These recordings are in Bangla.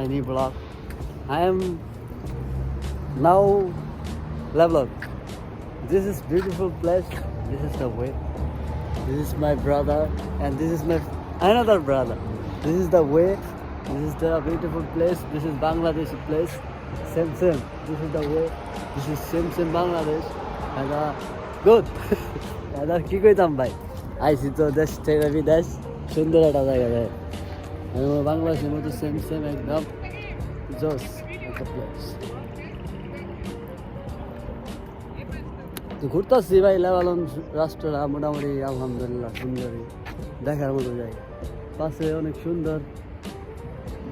my new vlog. I am now Lovelock. This is beautiful place. This is the way. This is my brother and this is my another brother. This is the way. This is the beautiful place. This is Bangladesh place. Same. This is the way. This is same Bangladesh. And good. And কি কইতাম ভাই আইছি তো দেশ থেকে বিদেশ সুন্দর একটা জায়গায় বাংলাদেশের মতো সেম একদম জোস একটা প্লেস তো ঘুরতেছি ভাই লেবানন রাষ্ট্রটা মোটামুটি আলহামদুলিল্লাহ সুন্দরই দেখার মতো জায়গা পাশে অনেক সুন্দর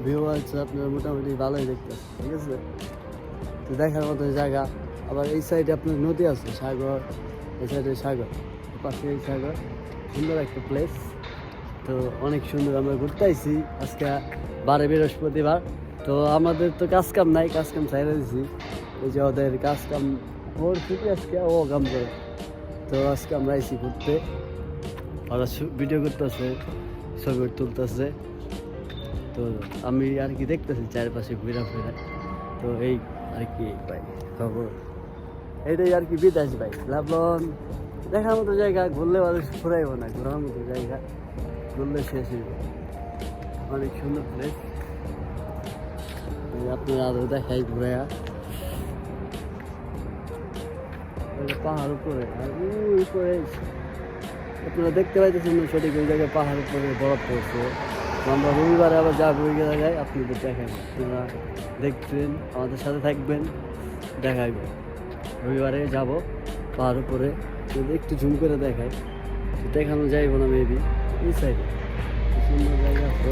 ভিউ আছে আপনার মোটামুটি ভালোই দেখতেছে ঠিক আছে তো দেখার মতো জায়গা আবার এই সাইডে আপনার নদী আছে সাগর এই সাইডে সাগর পাশে এই সাগর সুন্দর একটা প্লেস তো অনেক সুন্দর আমরা ঘুরতে আইছি আজকে বারে বৃহস্পতিবার তো আমাদের তো কাজ কাম নাই কাজ কাম ছাইড়া দিছি এই যে ওদের কাজ কাম ওর ছুটি আজকে ও কাম করে তো আজকে আমরা আইছি ঘুরতে ওরা ভিডিও করতেছে ছবি তুলতেছে তো আমি আর কি দেখতেছি চারপাশে ঘুরা ফেরা তো এই আর কি ভাই খবর এটাই আর কি বিদেশ ভাই লাভলন দেখার মতো জায়গা ঘুরলে মানুষ ঘুরাইব না ঘোরার মতো জায়গা ঘুরলে শেষ হইব অনেক সুন্দর প্লেস আপনার আরও দেখাই ঘুরাইয়া পাহাড় উপরে আর উপরে আপনারা দেখতে পাইতেছেন সঠিক ওই জায়গায় পাহাড় উপরে বরফ পড়ছে আমরা রবিবারে আবার যাবো ওই জায়গায় আপনাদের দেখাই আপনারা দেখবেন আমাদের সাথে থাকবেন দেখাইব রবিবারে যাব পাহাড় উপরে একটু ঝুম করে দেখাই দেখানো যাইব না মেবি এই সাইডে সুন্দর জায়গা আছে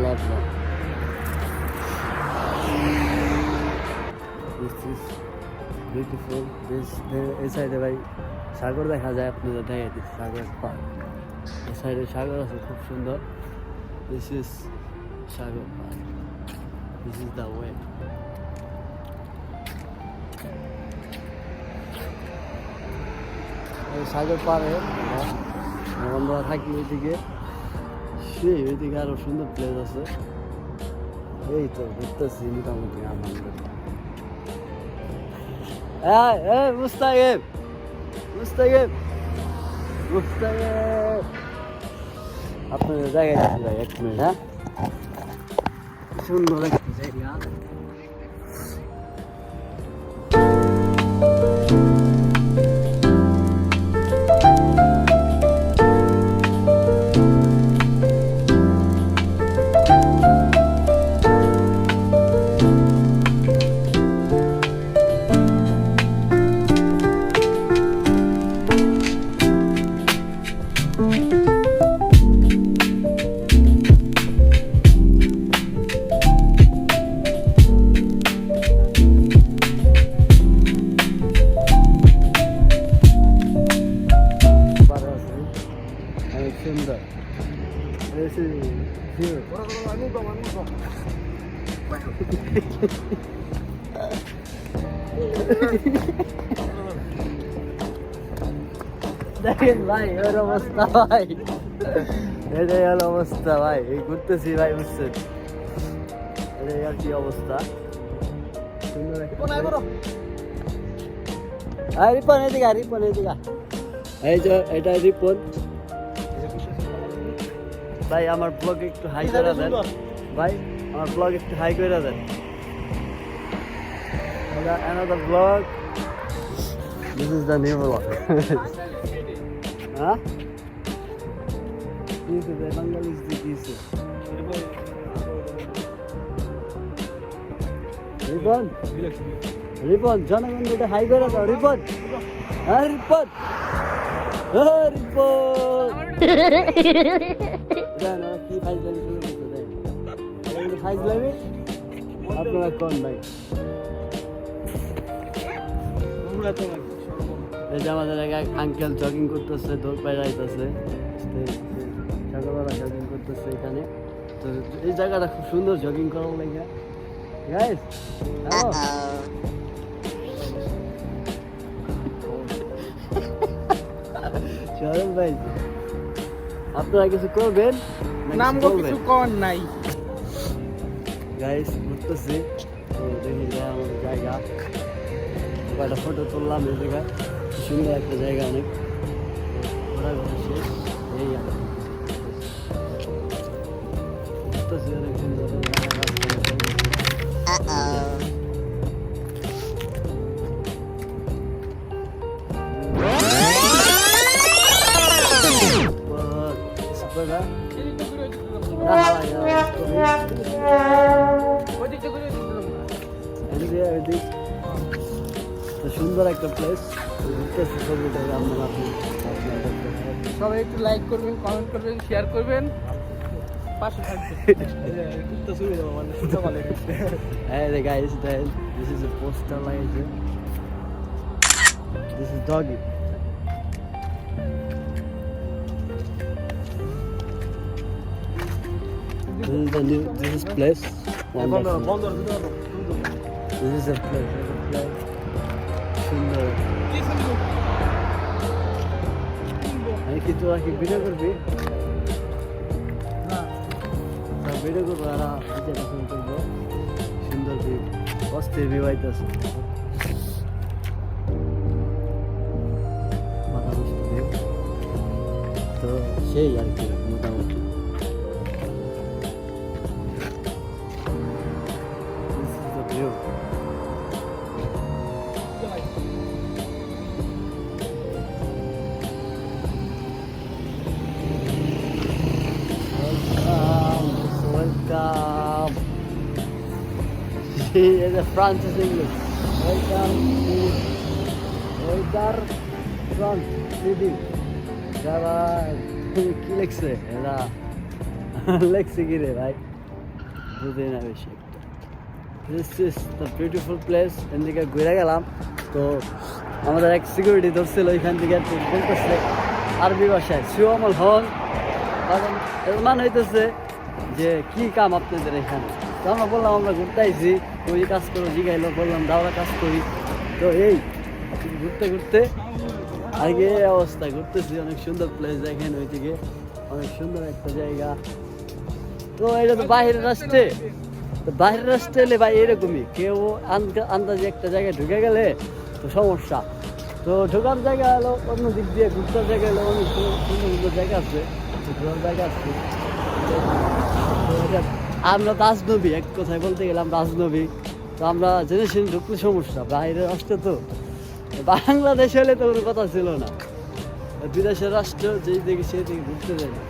লাভ না বিউটিফুল এই সাইডে ভাই সাগর দেখা যায় আপনাদের দেখাই দিচ্ছি সাগর পার্ক এই সাইডে সাগর আছে খুব সুন্দর this is Sagar park this is the way সাগর পাড়ে আমরা থাকি ওইদিকে সেই ওইদিকে আরো সুন্দর প্লেস আছে এই তো ঘুরতেছি মোটামুটি মুস্তাকিব আপনাদের জায়গায় ভাই এক মিনিট হ্যাঁ সুন্দর একটা জায়গা সুন্দর দেখেন ভাই ওর অবস্থা ভাই এটাই হলো অবস্থা ভাই এই ঘুরতেছি ভাই বুঝছেন এটাই আর কি অবস্থা রিপন এদিকে এই যে এটা রিপন ভাই আমার ব্লগ একটু হাই করে দেন ভাই আমার ব্লগ একটু হাই করে দেন another vlog this is the new vlog huh this is the Bangladesh this Ripon জনগণ এটা হাই করে দাও রিপন হ্যাঁ রিপন কি ফাইজলামি শুরু করতে দেয় ফাইজলামি আপনারা কোন ভাই এই যে আমাদের আঙ্কেল জগিং করতেছে দৌড় পায়ে যাইতেছে সকালবেলা জগিং করতেছে এখানে তো এই জায়গাটা খুব সুন্দর জগিং করার লাগে গাইস হ্যালো শরৎ ভাই আপনারা কিছু করবেন নাম গো কিছু কর নাই গাইস ঘুরতেছি তো দেখি যে আমাদের জায়গা কয়টা ফটো তুললাম এই জায়গায় সুন্দর একটা জায়গা অনেক ঘোরাঘুরি শেষ এই আর কি। ঘুরতেছি অনেক সুন্দর সুন্দর একটা প্লেস সবাই একটু লাইক করবেন কমেন্ট করবেন শেয়ার করবেন পাশে থাকবেন Hey the guys, this is a poster like this. This is doggy. This is the new. This is place. Wonderful. This is a place. সুন্দর আমি কি তোরা কি ভিডিও করবি ভিডিও করবো আর বিচারাশন করবো সুন্দর ভিউ অস্থির ভিউ আইতেছে মাথা নষ্ট ভিউ তো সেই আর কি মোটামুটি This is the view. Welcome. She is a Francis English. Welcome to Oidar Front City. যারা কি লেখছে এরা লেখছে কি রে ভাই বুঝে না বেশি this is the beautiful place এখান থেকে ঘুরে গেলাম তো আমাদের এক সিকিউরিটি ধরছিল ওইখান থেকে বলতেছে আরবি ভাষায় সুমল হন মানে হইতেছে যে কি কাম আপনাদের এখানে তো আমরা বললাম আমরা ঘুরতে আইছি ওই কাজ করো জিগাইলো বললাম দাওরা কাজ করি তো এই ঘুরতে ঘুরতে আগে অবস্থা ঘুরতেছি অনেক সুন্দর প্লেস দেখেন ওইদিকে অনেক সুন্দর একটা জায়গা তো এটা তো বাইরের রাষ্ট্রে তো বাইরের রাষ্ট্রে এলে ভাই এরকমই কেউ আন্দাজে একটা জায়গায় ঢুকে গেলে তো সমস্যা তো ঢোকার জায়গা হলো অন্য দিক দিয়ে ঘুরতে জায়গা হলো অনেক সুন্দর সুন্দর জায়গা আছে ঘোরার জায়গা আছে আমরা রাজনবী এক কথায় বলতে গেলাম রাজনবী তো আমরা জেনে ঢুকলে সমস্যা বাইরের রাষ্ট্র তো বাংলাদেশ হলে তো কোনো কথা ছিল না বিদেশের রাষ্ট্র যেই দিকে সেই দিকে ঘুরতে যায় না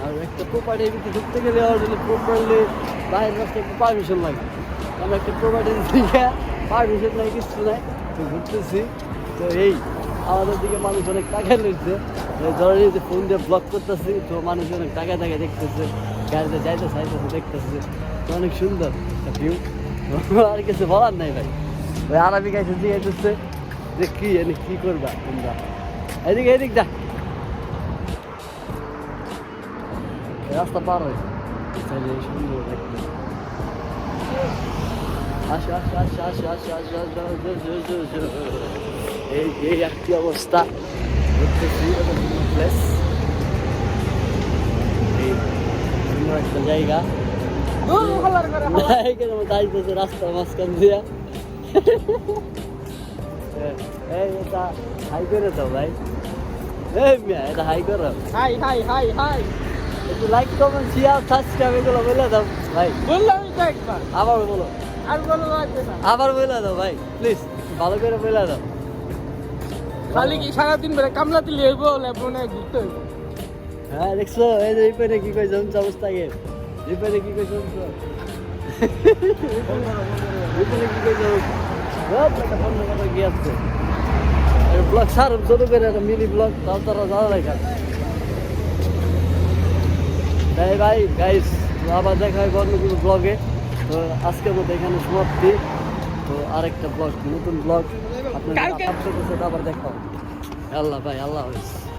আর একটা প্রপার্টির ভিতরে ঢুকতে গেলে আমার জন্য প্রপারলি বাইরের রাষ্ট্রে একটু পারমিশন লাগে আমরা একটা প্রপার্টির দিকে পারমিশন নাই কিছু নাই তো ঘুরতেছি তো এই আমাদের দিকে মানুষ অনেক টাকা নিচ্ছে ধরে যে ফোন দিয়ে ব্লক করতেছি তো মানুষ অনেক টাকা দেখতেছে গাড়িতে যাইতে চাইতেছে দেখতেছে তো অনেক সুন্দর ভিউ আর কিছু বলার নাই ভাই ওই আরবি গাইছে জিগাইতেছে যে কি এনে কি করবা তোমরা এদিকে এদিক যা রাস্তা পার হয় সুন্দর দেখতে আসো আসো আসো আসো আসো আসো আসো এই একটি অবস্থা ঘুরতেছি প্লেস এই সুন্দর একটা জায়গা যাইতেছে রাস্তার মাঝখান দিয়া এই এটা হাই করে দাও ভাই এই মিয়া এটা হাই করো হাই হাই হাই হাই একটু লাইক কমেন্ট শেয়ার সাবস্ক্রাইব এগুলো বলে দাও ভাই বললাম তো একবার আবার বলো আর বলা লাগবে না আবার বলে দাও ভাই প্লিজ ভালো করে বলে দাও খালি কি সারাদিন বেড়ে কামলা দিলে হইব লেবনে ঘুরতে হইব হ্যাঁ দেখছো এই যে রিপেনে কি কই জমছ অবস্থাকে রিপেনে কি কই জমছ রিপেনে কি কই জমছ একটা বন্ধ কথা কি আছে এই ব্লগ সার শুরু করে একটা মিনি ব্লগ তাও তারা যাওয়া লাগে তাই ভাই গাইস আবার দেখা হয় অন্য কোনো ব্লগে তো আজকের মতো এখানে সমাপ্তি তো আরেকটা ব্লগ নতুন ব্লগ আপনাদের সাথে আবার দেখা হবে আল্লাহ ভাই আল্লাহ হাফেজ